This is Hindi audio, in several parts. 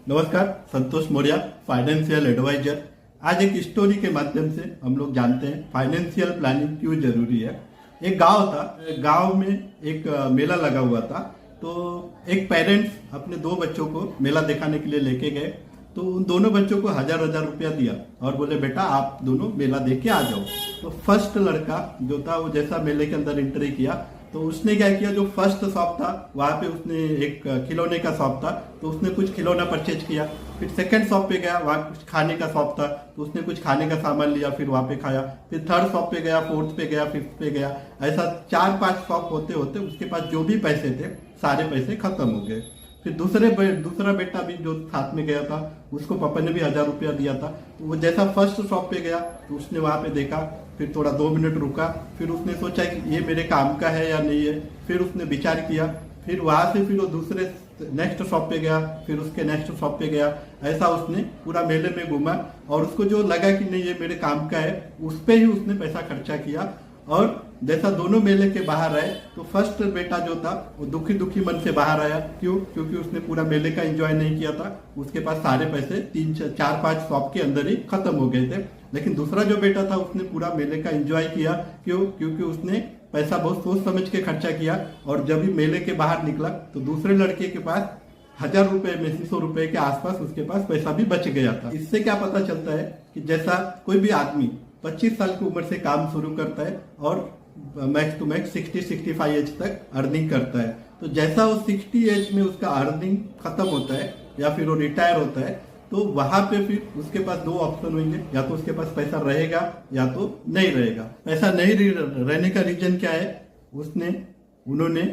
नमस्कार, संतोष मौर्य, फाइनेंशियल एडवाइजर। आज एक स्टोरी के माध्यम से हम लोग जानते हैं फाइनेंशियल प्लानिंग क्यों जरूरी है। एक गांव था, गांव में एक मेला लगा हुआ था। तो एक पेरेंट्स अपने दो बच्चों को मेला दिखाने के लिए लेके गए। तो उन दोनों बच्चों को हजार हजार रुपया दिया और बोले बेटा आप दोनों मेला देख के आ जाओ। तो फर्स्ट लड़का जो था वो जैसा मेले के अंदर एंट्री किया तो उसने क्या किया, जो फर्स्ट शॉप था वहां पे उसने एक खिलौने का शॉप था तो उसने कुछ खिलौना परचेज किया। फिर सेकंड शॉप पे गया, वहां कुछ खाने का शॉप था तो उसने कुछ खाने का सामान लिया, फिर वहां पे खाया। फिर थर्ड शॉप पे गया, फोर्थ पे गया, फिफ्थ पे गया। ऐसा 4-5 शॉप होते होते उसके पास जो भी पैसे थे सारे पैसे खत्म हो गए। फिर दूसरा बेटा भी जो साथ में गया था उसको पापा ने भी 1000 रुपया दिया था। तो वो जैसा फर्स्ट शॉप पे गया तो उसने वहां पे देखा, फिर थोड़ा 2 मिनट रुका, फिर उसने सोचा कि ये मेरे काम का है या नहीं है। फिर उसने विचार किया, फिर वहां से फिर वो दूसरे नेक्स्ट शॉप पे गया, फिर उसके नेक्स्ट शॉप पे गया। ऐसा उसने पूरा मेले में घूमा और उसको जो लगा कि नहीं ये मेरे काम का है उस पे ही उसने पैसा खर्चा किया। और जैसा दोनों मेले के बाहर आए तो फर्स्ट बेटा जो था वो दुखी दुखी मन से बाहर आया। क्यों? क्योंकि उसने पूरा मेले का एंजॉय नहीं किया था, उसके पास सारे पैसे 3-4-5 शॉप के अंदर ही खत्म हो गए थे। लेकिन दूसरा जो बेटा था उसने पूरा मेले का एंजॉय किया। क्यों? क्योंकि उसने पैसा बहुत सोच समझ के खर्चा किया और जब भी मेले के बाहर निकला तो दूसरे लड़के के पास 1000 रुपए में 100 रुपए के आसपास उसके पास पैसा भी बच गया था। इससे क्या पता चलता है कि जैसा कोई भी आदमी 25 साल की उम्र से काम शुरू करता है और मैक्स टू मैक्स 60-65 एज तक अर्निंग करता है, तो जैसा वो 60 एज में उसका अर्निंग खत्म होता है या फिर वो रिटायर होता है तो वहां पे फिर उसके पास 2 ऑप्शन होंगे, या तो उसके पास पैसा रहेगा या तो नहीं रहेगा। पैसा नहीं रहने का रीजन क्या है? उन्होंने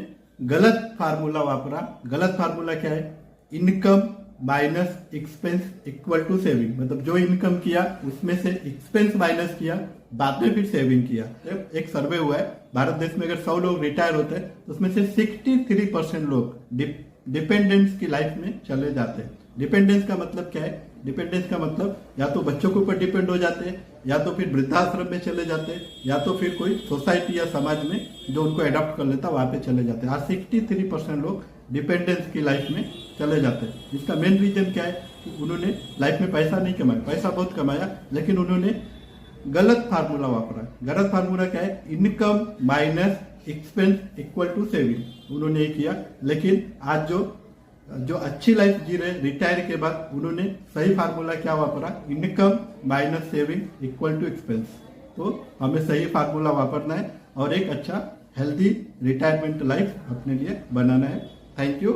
गलत फार्मूला वापरा। गलत फार्मूला क्या है? Income minus expense equal to saving. मतलब जो इनकम किया उसमें से एक्सपेंस माइनस किया, बाद में फिर सेविंग किया। एक सर्वे हुआ है भारत देश में, अगर 100 लोग रिटायर होते हैं तो उसमें से 63% लोग डिपेंडेंस की लाइफ में चले जाते हैं। डिपेंडेंस का मतलब क्या है? डिपेंडेंस का मतलब या तो बच्चों के ऊपर डिपेंड हो जाते हैं, या तो फिर वृद्धाश्रम में चले जाते हैं, या तो फिर कोई सोसाइटी या समाज में जो उनको अडॉप्ट कर लेता वहां पे चले जाते हैं। आज 63% लोग डिपेंडेंस की लाइफ में चले जाते हैं। इसका मेन रीजन क्या है कि उन्होंने लाइफ में पैसा नहीं कमाया। पैसा बहुत कमाया लेकिन उन्होंने गलत फार्मूला वापरा। गलत फार्मूला क्या है? Income minus expense equal to saving. उन्होंने ये किया, लेकिन आज जो अच्छी लाइफ जी रहे रिटायर के बाद उन्होंने सही फार्मूला क्या वापरा? Income minus saving equal to expense. तो हमें सही फार्मूला वापरना है और एक अच्छा हेल्दी रिटायरमेंट लाइफ अपने लिए बनाना है। Thank you.